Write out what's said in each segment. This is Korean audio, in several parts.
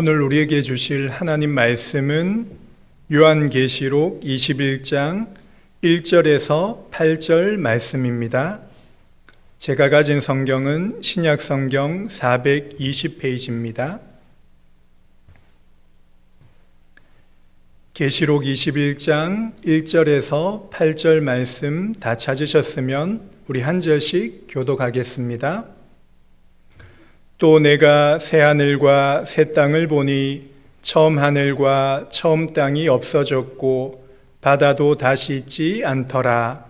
오늘 우리에게 주실 하나님 말씀은 요한계시록 21장 1절에서 8절 말씀입니다. 제가 가진 성경은 신약성경 420페이지입니다. 계시록 21장 1절에서 8절 말씀 다 찾으셨으면 우리 한 절씩 교독하겠습니다. 또 내가 새 하늘과 새 땅을 보니 처음 하늘과 처음 땅이 없어졌고 바다도 다시 있지 않더라.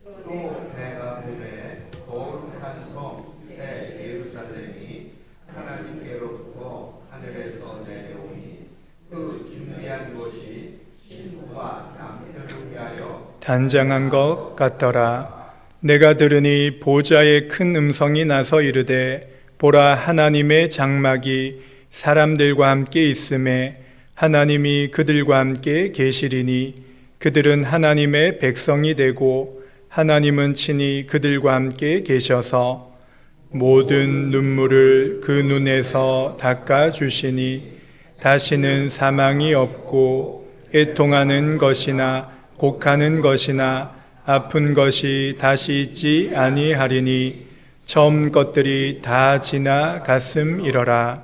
또 내가 보매 거룩한 성 새 예루살렘이 하나님께로부터 하늘에서 내려오니 그 준비한 것이 신부와 남편을 위하여 단장한 것 같더라. 내가 들으니 보좌의 큰 음성이 나서 이르되 보라, 하나님의 장막이 사람들과 함께 있음에 하나님이 그들과 함께 계시리니 그들은 하나님의 백성이 되고 하나님은 친히 그들과 함께 계셔서 모든 눈물을 그 눈에서 닦아 주시니 다시는 사망이 없고 애통하는 것이나 곡하는 것이나 아픈 것이 다시 있지 아니하리니 처음 것들이 다 지나갔음이러라.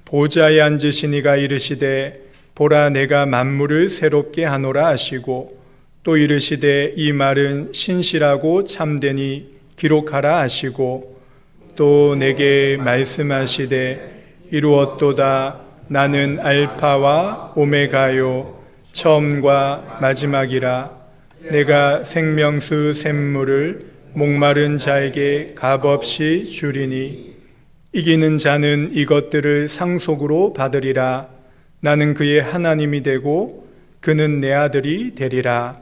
보좌에 앉으신 이가 이르시되 보라, 내가 만물을 새롭게 하노라 하시고 또 이르시되 이 말은 신실하고 참되니 기록하라 하시고 또 내게 말씀하시되 이루었도다. 나는 알파와 오메가요 처음과 마지막이라. 내가 생명수 샘물을 목마른 자에게 값없이 주리니 이기는 자는 이것들을 상속으로 받으리라. 나는 그의 하나님이 되고 그는 내 아들이 되리라.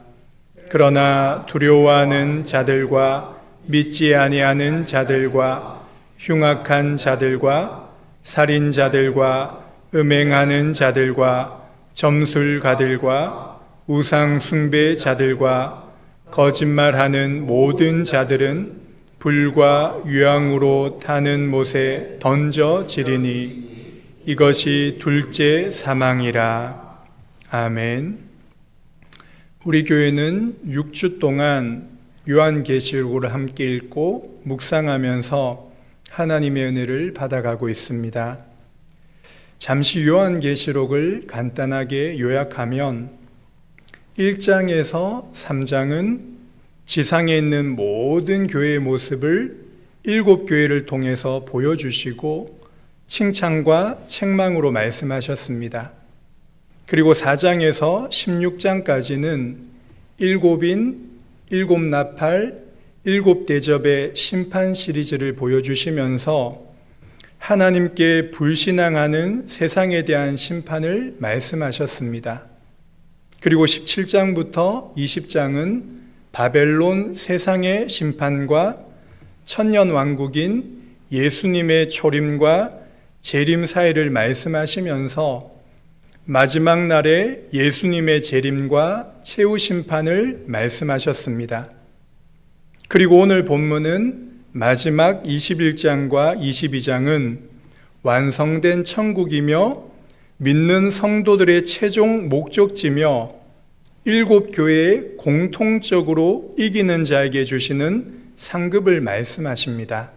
그러나 두려워하는 자들과 믿지 아니하는 자들과 흉악한 자들과 살인자들과 음행하는 자들과 점술가들과 우상 숭배자들과 거짓말하는 모든 자들은 불과 유황으로 타는 못에 던져지리니 이것이 둘째 사망이라. 아멘. 우리 교회는 6주 동안 요한계시록을 함께 읽고 묵상하면서 하나님의 은혜를 받아가고 있습니다. 잠시 요한계시록을 간단하게 요약하면 1장에서 3장은 지상에 있는 모든 교회의 모습을 7교회를 통해서 보여주시고 칭찬과 책망으로 말씀하셨습니다. 그리고 4장에서 16장까지는 7인, 7나팔, 7대접의 심판 시리즈를 보여주시면서 하나님께 불신앙하는 세상에 대한 심판을 말씀하셨습니다. 그리고 17장부터 20장은 바벨론 세상의 심판과 천년 왕국인 예수님의 초림과 재림 사이를 말씀하시면서 마지막 날에 예수님의 재림과 최후 심판을 말씀하셨습니다. 그리고 오늘 본문은 마지막 21장과 22장은 완성된 천국이며 믿는 성도들의 최종 목적지며 7교회에 공통적으로 이기는 자에게 주시는 상급을 말씀하십니다.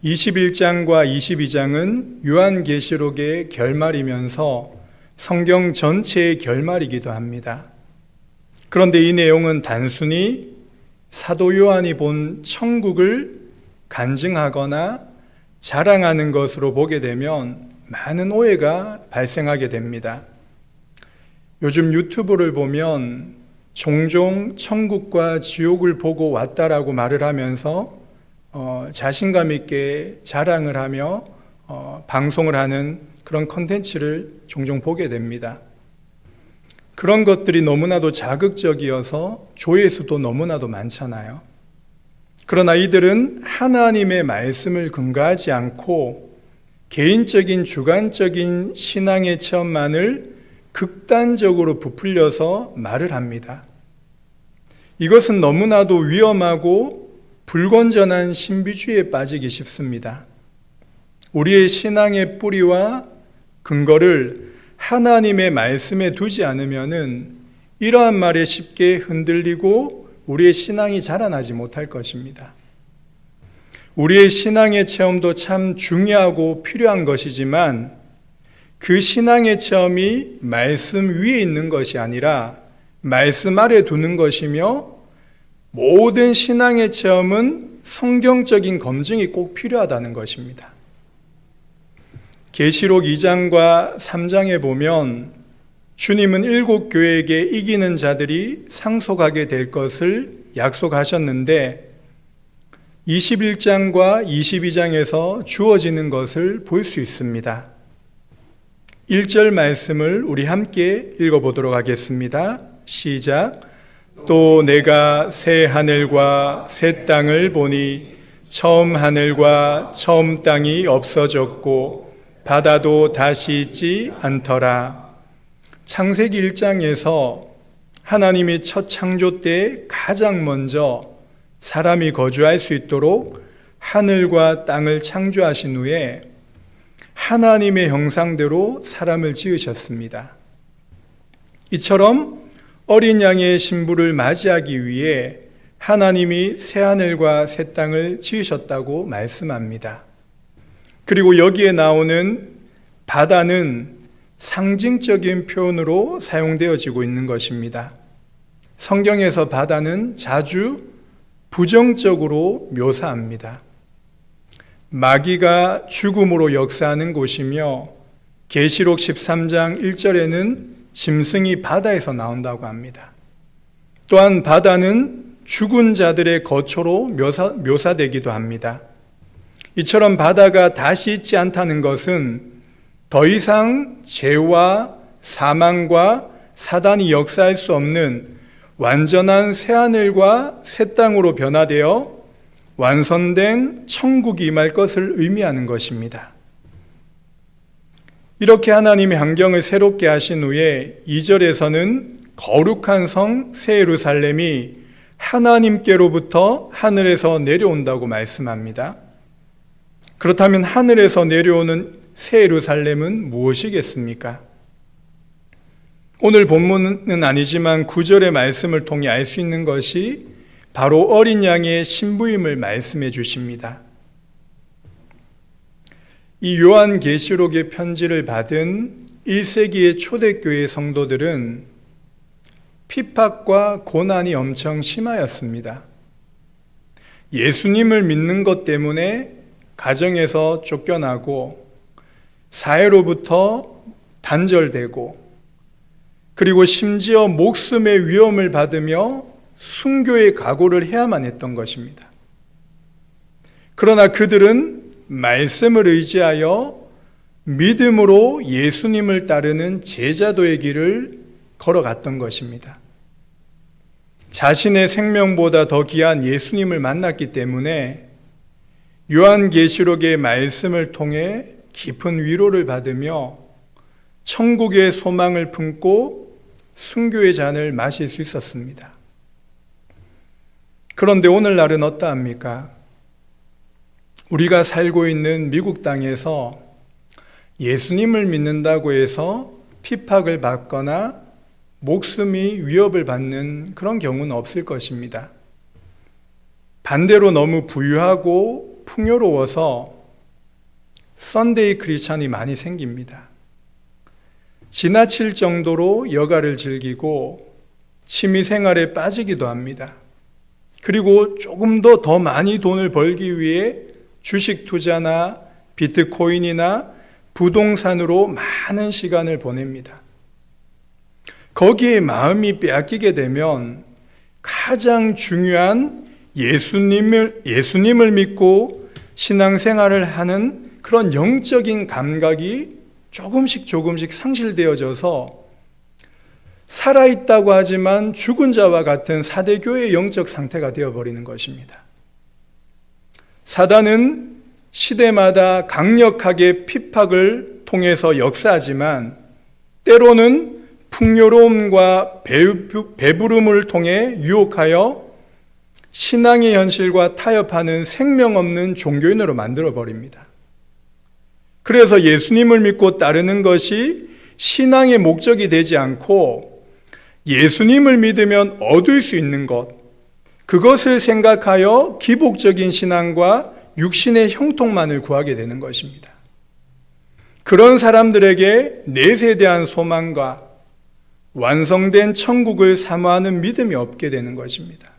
21장과 22장은 요한계시록의 결말이면서 성경 전체의 결말이기도 합니다. 그런데 이 내용은 단순히 사도 요한이 본 천국을 간증하거나 자랑하는 것으로 보게 되면 많은 오해가 발생하게 됩니다. 요즘 유튜브를 보면 종종 천국과 지옥을 보고 왔다라고 말을 하면서 자신감 있게 자랑을 하며 방송을 하는 그런 컨텐츠를 종종 보게 됩니다. 그런 것들이 너무나도 자극적이어서 조회수도 너무나도 많잖아요. 그러나 이들은 하나님의 말씀을 근거하지 않고 개인적인 주관적인 신앙의 체험만을 극단적으로 부풀려서 말을 합니다. 이것은 너무나도 위험하고 불건전한 신비주의에 빠지기 쉽습니다. 우리의 신앙의 뿌리와 근거를 하나님의 말씀에 두지 않으면은 이러한 말에 쉽게 흔들리고 우리의 신앙이 자라나지 못할 것입니다. 우리의 신앙의 체험도 참 중요하고 필요한 것이지만 그 신앙의 체험이 말씀 위에 있는 것이 아니라 말씀 아래 두는 것이며 모든 신앙의 체험은 성경적인 검증이 꼭 필요하다는 것입니다. 계시록 2장과 3장에 보면 주님은 7교회에게 이기는 자들이 상속하게 될 것을 약속하셨는데 21장과 22장에서 주어지는 것을 볼 수 있습니다. 1절 말씀을 우리 함께 읽어보도록 하겠습니다. 시작. 또 내가 새 하늘과 새 땅을 보니 처음 하늘과 처음 땅이 없어졌고 바다도 다시 있지 않더라. 창세기 1장에서 하나님이 첫 창조 때 가장 먼저 사람이 거주할 수 있도록 하늘과 땅을 창조하신 후에 하나님의 형상대로 사람을 지으셨습니다. 이처럼 어린 양의 신부를 맞이하기 위해 하나님이 새하늘과 새 땅을 지으셨다고 말씀합니다. 그리고 여기에 나오는 바다는 상징적인 표현으로 사용되어지고 있는 것입니다. 성경에서 바다는 자주 부정적으로 묘사합니다. 마귀가 죽음으로 역사하는 곳이며 계시록 13장 1절에는 짐승이 바다에서 나온다고 합니다. 또한 바다는 죽은 자들의 거처로 묘사되기도 합니다. 이처럼 바다가 다시 있지 않다는 것은 더 이상 죄와 사망과 사단이 역사할 수 없는 완전한 새하늘과 새 땅으로 변화되어 완성된 천국이 임할 것을 의미하는 것입니다. 이렇게 하나님이 환경을 새롭게 하신 후에 2절에서는 거룩한 성 새 예루살렘이 하나님께로부터 하늘에서 내려온다고 말씀합니다. 그렇다면 하늘에서 내려오는 새 예루살렘은 무엇이겠습니까? 오늘 본문은 아니지만 9절의 말씀을 통해 알 수 있는 것이 바로 어린 양의 신부임을 말씀해 주십니다. 이 요한계시록의 편지를 받은 1세기의 초대교회 성도들은 핍박과 고난이 엄청 심하였습니다. 예수님을 믿는 것 때문에 가정에서 쫓겨나고 사회로부터 단절되고 그리고 심지어 목숨의 위험을 받으며 순교의 각오를 해야만 했던 것입니다. 그러나 그들은 말씀을 의지하여 믿음으로 예수님을 따르는 제자도의 길을 걸어갔던 것입니다. 자신의 생명보다 더 귀한 예수님을 만났기 때문에 요한계시록의 말씀을 통해 깊은 위로를 받으며 천국의 소망을 품고 순교의 잔을 마실 수 있었습니다. 그런데 오늘날은 어떠합니까? 우리가 살고 있는 미국 땅에서 예수님을 믿는다고 해서 핍박을 받거나 목숨이 위협을 받는 그런 경우는 없을 것입니다. 반대로 너무 부유하고 풍요로워서 썬데이 크리스찬이 많이 생깁니다. 지나칠 정도로 여가를 즐기고 취미생활에 빠지기도 합니다. 그리고 조금 더 많이 돈을 벌기 위해 주식 투자나 비트코인이나 부동산으로 많은 시간을 보냅니다. 거기에 마음이 빼앗기게 되면 가장 중요한 예수님을 믿고 신앙생활을 하는 그런 영적인 감각이 조금씩 상실되어져서 살아있다고 하지만 죽은 자와 같은 사대교회의 영적 상태가 되어버리는 것입니다. 사단은 시대마다 강력하게 핍박을 통해서 역사하지만 때로는 풍요로움과 배부름을 통해 유혹하여 신앙의 현실과 타협하는 생명 없는 종교인으로 만들어버립니다. 그래서 예수님을 믿고 따르는 것이 신앙의 목적이 되지 않고 예수님을 믿으면 얻을 수 있는 것, 그것을 생각하여 기복적인 신앙과 육신의 형통만을 구하게 되는 것입니다. 그런 사람들에게 넷에 대한 소망과 완성된 천국을 사모하는 믿음이 없게 되는 것입니다.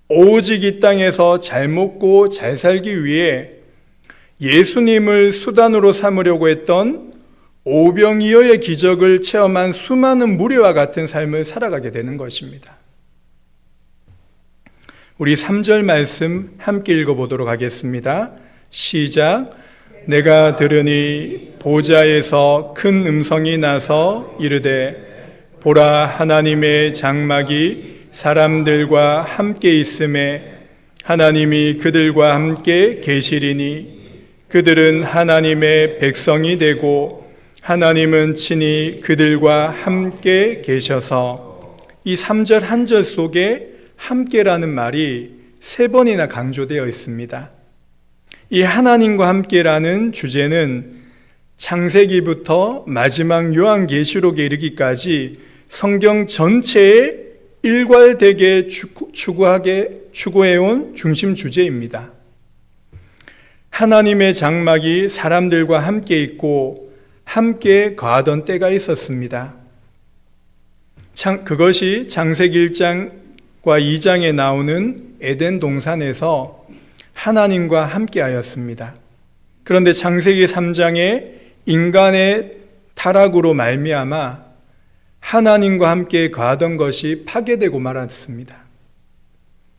오직 이 땅에서 잘 먹고 잘 살기 위해 예수님을 수단으로 삼으려고 했던 오병이어의 기적을 체험한 수많은 무리와 같은 삶을 살아가게 되는 것입니다. 우리 3절 말씀 함께 읽어보도록 하겠습니다. 시작. 내가 들으니 보좌에서 큰 음성이 나서 이르되 보라, 하나님의 장막이 사람들과 함께 있음에 하나님이 그들과 함께 계시리니 그들은 하나님의 백성이 되고 하나님은 친히 그들과 함께 계셔서, 이 3절 한 절 속에 함께라는 말이 3번이나 강조되어 있습니다. 이 하나님과 함께라는 주제는 창세기부터 마지막 요한계시록에 이르기까지 성경 전체에 일괄되게 추구해온 중심 주제입니다. 하나님의 장막이 사람들과 함께 있고 함께 거하던 때가 있었습니다. 그것이 창세기 1장과 2장에 나오는 에덴 동산에서 하나님과 함께 하였습니다. 그런데 창세기 3장에 인간의 타락으로 말미암아 하나님과 함께 거하던 것이 파괴되고 말았습니다.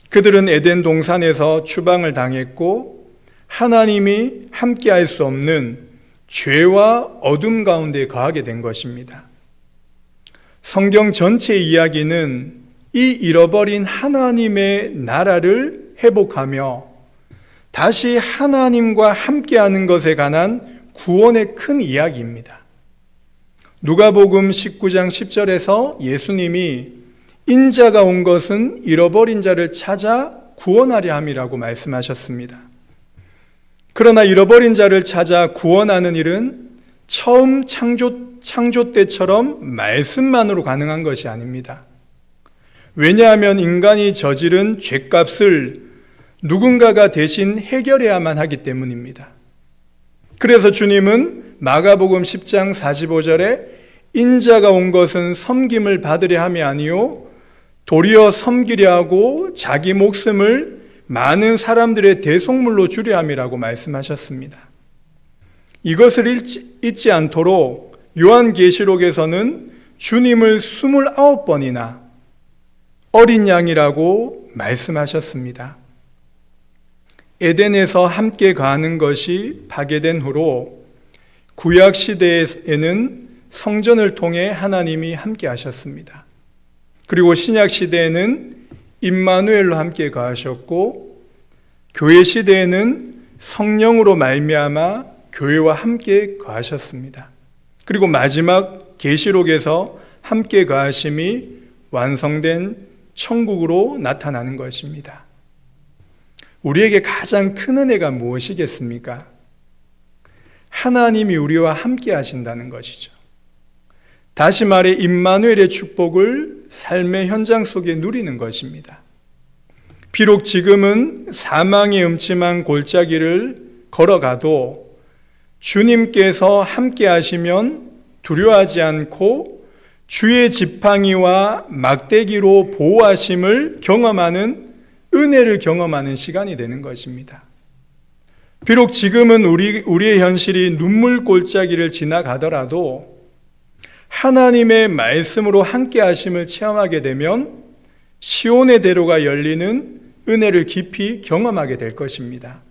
그들은 에덴 동산에서 추방을 당했고 하나님이 함께 할 수 없는 죄와 어둠 가운데 거하게 된 것입니다. 성경 전체 이야기는 이 잃어버린 하나님의 나라를 회복하며 다시 하나님과 함께하는 것에 관한 구원의 큰 이야기입니다. 누가복음 19장 10절에서 예수님이 인자가 온 것은 잃어버린 자를 찾아 구원하려 함이라고 말씀하셨습니다. 그러나 잃어버린 자를 찾아 구원하는 일은 처음 창조 때처럼 말씀만으로 가능한 것이 아닙니다. 왜냐하면 인간이 저지른 죄값을 누군가가 대신 해결해야만 하기 때문입니다. 그래서 주님은 마가복음 10장 45절에 인자가 온 것은 섬김을 받으려 함이 아니요 도리어 섬기려 하고 자기 목숨을 많은 사람들의 대속물로 주려 함이라고 말씀하셨습니다. 이것을 잊지 않도록 요한계시록에서는 주님을 29번이나 어린 양이라고 말씀하셨습니다. 에덴에서 함께 거하는 것이 파괴된 후로 구약 시대에는 성전을 통해 하나님이 함께 하셨습니다. 그리고 신약 시대에는 임마누엘로 함께 거하셨고 교회 시대에는 성령으로 말미암아 교회와 함께 거하셨습니다. 그리고 마지막 계시록에서 함께 거하심이 완성된 천국으로 나타나는 것입니다. 우리에게 가장 큰 은혜가 무엇이겠습니까? 하나님이 우리와 함께 하신다는 것이죠. 다시 말해 임마누엘의 축복을 삶의 현장 속에 누리는 것입니다. 비록 지금은 사망의 음침한 골짜기를 걸어가도 주님께서 함께 하시면 두려워하지 않고 주의 지팡이와 막대기로 보호하심을 경험하는 은혜를 경험하는 시간이 되는 것입니다. 비록 지금은 우리의 현실이 눈물 골짜기를 지나가더라도 하나님의 말씀으로 함께 하심을 체험하게 되면 시온의 대로가 열리는 은혜를 깊이 경험하게 될 것입니다.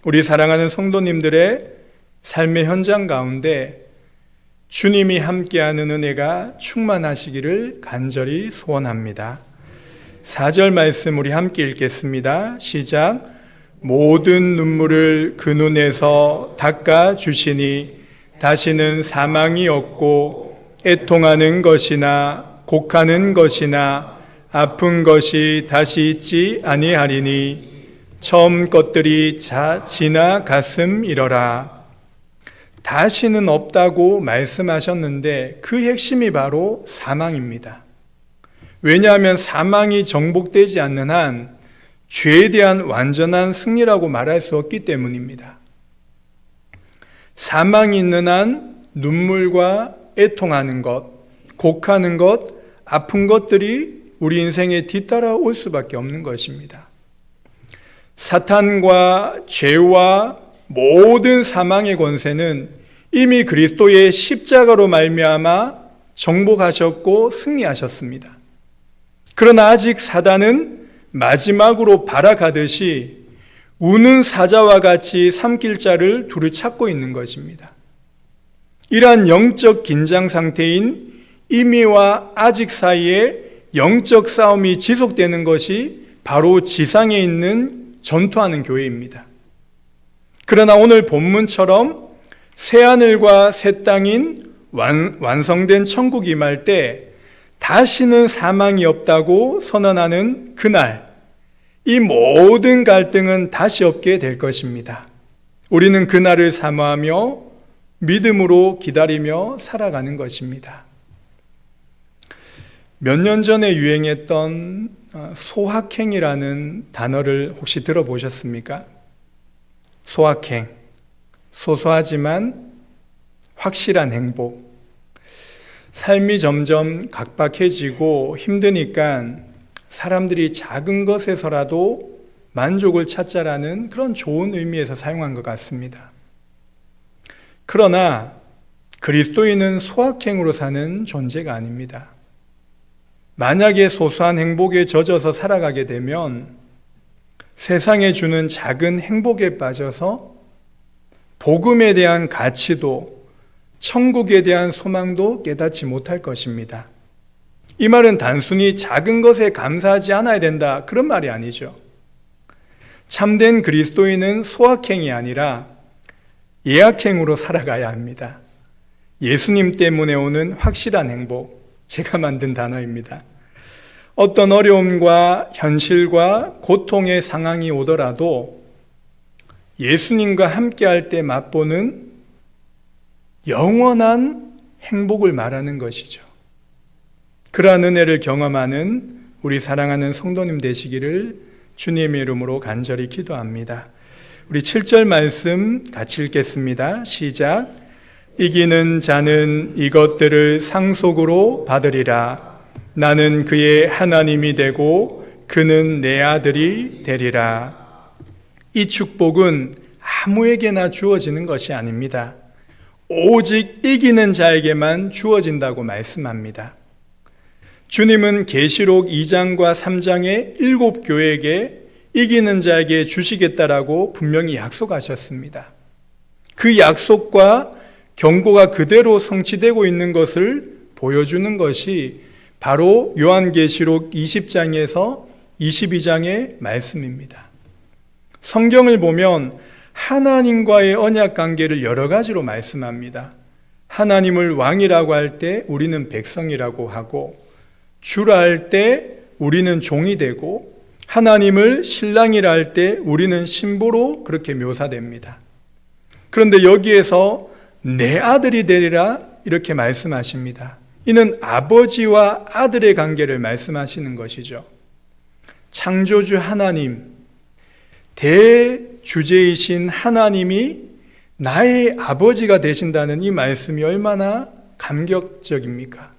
우리 사랑하는 성도님들의 삶의 현장 가운데 주님이 함께하는 은혜가 충만하시기를 간절히 소원합니다. 4절 말씀 우리 함께 읽겠습니다. 시작. 모든 눈물을 그 눈에서 닦아 주시니 다시는 사망이 없고 애통하는 것이나 곡하는 것이나 아픈 것이 다시 있지 아니하리니 처음 것들이 지나갔음이러라. 다시는 없다고 말씀하셨는데 그 핵심이 바로 사망입니다. 왜냐하면 사망이 정복되지 않는 한 죄에 대한 완전한 승리라고 말할 수 없기 때문입니다. 사망이 있는 한 눈물과 애통하는 것, 곡하는 것, 아픈 것들이 우리 인생에 뒤따라올 수밖에 없는 것입니다. 사탄과 죄와 모든 사망의 권세는 이미 그리스도의 십자가로 말미암아 정복하셨고 승리하셨습니다. 그러나 아직 사단은 마지막으로 발악하듯이 우는 사자와 같이 삼킬 자를 두루 찾고 있는 것입니다. 이러한 영적 긴장 상태인 이미와 아직 사이에 영적 싸움이 지속되는 것이 바로 지상에 있는 전투하는 교회입니다. 그러나 오늘 본문처럼 새하늘과 새 땅인 완성된 천국이 임할 때 다시는 사망이 없다고 선언하는 그날, 이 모든 갈등은 다시 없게 될 것입니다. 우리는 그날을 사모하며 믿음으로 기다리며 살아가는 것입니다. 몇 년 전에 유행했던 소확행이라는 단어를 혹시 들어보셨습니까? 소확행, 소소하지만 확실한 행복. 삶이 점점 각박해지고 힘드니까 사람들이 작은 것에서라도 만족을 찾자라는 그런 좋은 의미에서 사용한 것 같습니다. 그러나 그리스도인은 소확행으로 사는 존재가 아닙니다. 만약에 소소한 행복에 젖어서 살아가게 되면 세상에 주는 작은 행복에 빠져서 복음에 대한 가치도 천국에 대한 소망도 깨닫지 못할 것입니다. 이 말은 단순히 작은 것에 감사하지 않아야 된다, 그런 말이 아니죠. 참된 그리스도인은 소확행이 아니라 예약행으로 살아가야 합니다. 예수님 때문에 오는 확실한 행복, 제가 만든 단어입니다. 어떤 어려움과 현실과 고통의 상황이 오더라도 예수님과 함께할 때 맛보는 영원한 행복을 말하는 것이죠. 그러한 은혜를 경험하는 우리 사랑하는 성도님 되시기를 주님의 이름으로 간절히 기도합니다. 우리 7절 말씀 같이 읽겠습니다. 시작. 이기는 자는 이것들을 상속으로 받으리라. 나는 그의 하나님이 되고 그는 내 아들이 되리라. 이 축복은 아무에게나 주어지는 것이 아닙니다. 오직 이기는 자에게만 주어진다고 말씀합니다. 주님은 계시록 2장과 3장의 7교회에게 이기는 자에게 주시겠다라고 분명히 약속하셨습니다. 그 약속과 경고가 그대로 성취되고 있는 것을 보여주는 것이 바로 요한계시록 20장에서 22장의 말씀입니다. 성경을 보면 하나님과의 언약 관계를 여러 가지로 말씀합니다. 하나님을 왕이라고 할 때 우리는 백성이라고 하고, 주라 할 때 우리는 종이 되고, 하나님을 신랑이라 할 때 우리는 신부로 그렇게 묘사됩니다. 그런데 여기에서 내 아들이 되리라 이렇게 말씀하십니다. 이는 아버지와 아들의 관계를 말씀하시는 것이죠. 창조주 하나님, 대주제이신 하나님이 나의 아버지가 되신다는 이 말씀이 얼마나 감격적입니까?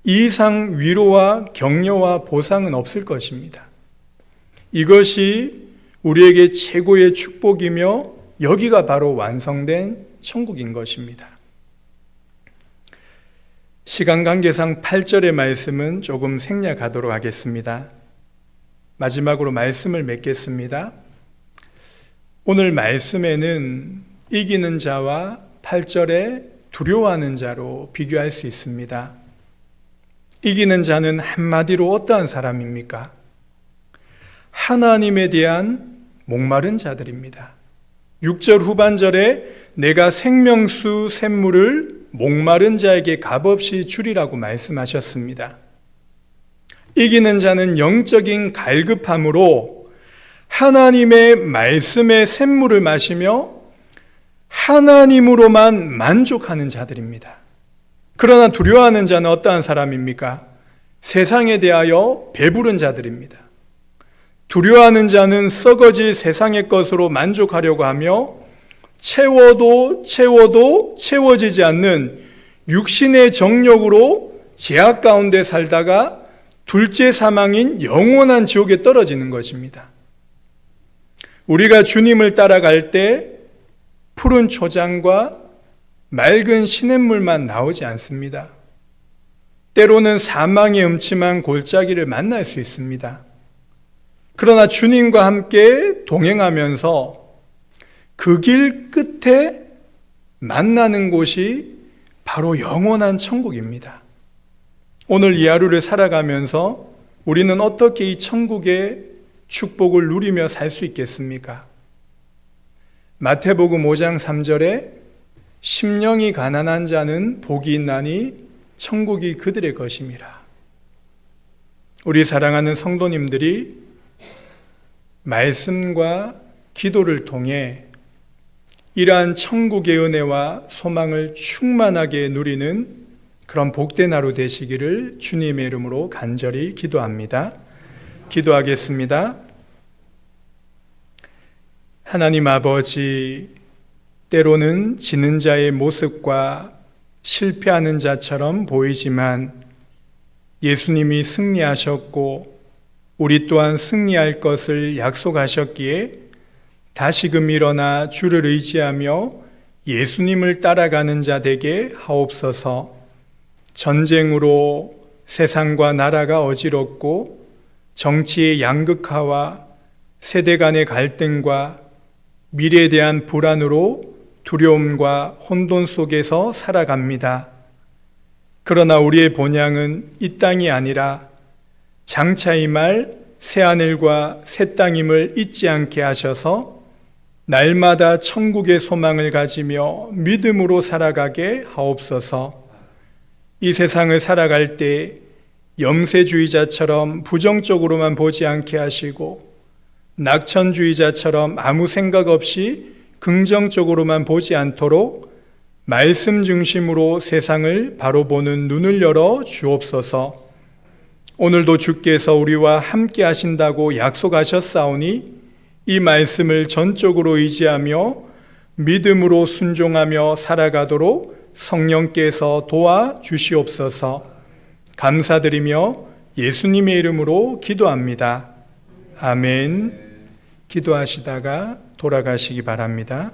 이 이상 위로와 격려와 보상은 없을 것입니다. 이것이 우리에게 최고의 축복이며 여기가 바로 완성된 천국인 것입니다. 시간 관계상 8절의 말씀은 조금 생략하도록 하겠습니다. 마지막으로 말씀을 맺겠습니다. 오늘 말씀에는 이기는 자와 8절에 두려워하는 자로 비교할 수 있습니다. 이기는 자는 한마디로 어떠한 사람입니까? 하나님에 대한 목마른 자들입니다. 6절 후반절에 내가 생명수 샘물을 목마른 자에게 값없이 주리라고 말씀하셨습니다. 이기는 자는 영적인 갈급함으로 하나님의 말씀의 샘물을 마시며 하나님으로만 만족하는 자들입니다. 그러나 두려워하는 자는 어떠한 사람입니까? 세상에 대하여 배부른 자들입니다. 두려워하는 자는 썩어질 세상의 것으로 만족하려고 하며 채워도 채워지지 않는 육신의 정욕으로 제약 가운데 살다가 둘째 사망인 영원한 지옥에 떨어지는 것입니다. 우리가 주님을 따라갈 때 푸른 초장과 맑은 시냇물만 나오지 않습니다. 때로는 사망의 음침한 골짜기를 만날 수 있습니다. 그러나 주님과 함께 동행하면서 그 길 끝에 만나는 곳이 바로 영원한 천국입니다. 오늘 이 하루를 살아가면서 우리는 어떻게 이 천국의 축복을 누리며 살 수 있겠습니까? 마태복음 5장 3절에 심령이 가난한 자는 복이 있나니 천국이 그들의 것임이라. 우리 사랑하는 성도님들이 말씀과 기도를 통해 이러한 천국의 은혜와 소망을 충만하게 누리는 그런 복된 하루 되시기를 주님의 이름으로 간절히 기도합니다. 기도하겠습니다. 하나님 아버지, 때로는 지는 자의 모습과 실패하는 자처럼 보이지만 예수님이 승리하셨고 우리 또한 승리할 것을 약속하셨기에 다시금 일어나 주를 의지하며 예수님을 따라가는 자 되게 하옵소서. 전쟁으로 세상과 나라가 어지럽고 정치의 양극화와 세대 간의 갈등과 미래에 대한 불안으로 두려움과 혼돈 속에서 살아갑니다. 그러나 우리의 본향은 이 땅이 아니라 장차 임할 새하늘과 새 땅임을 잊지 않게 하셔서 날마다 천국의 소망을 가지며 믿음으로 살아가게 하옵소서. 이 세상을 살아갈 때 염세주의자처럼 부정적으로만 보지 않게 하시고 낙천주의자처럼 아무 생각 없이 긍정적으로만 보지 않도록 말씀 중심으로 세상을 바로 보는 눈을 열어 주옵소서. 오늘도 주께서 우리와 함께 하신다고 약속하셨사오니 이 말씀을 전적으로 의지하며 믿음으로 순종하며 살아가도록 성령께서 도와 주시옵소서. 감사드리며 예수님의 이름으로 기도합니다. 아멘. 기도하시다가 돌아가시기 바랍니다.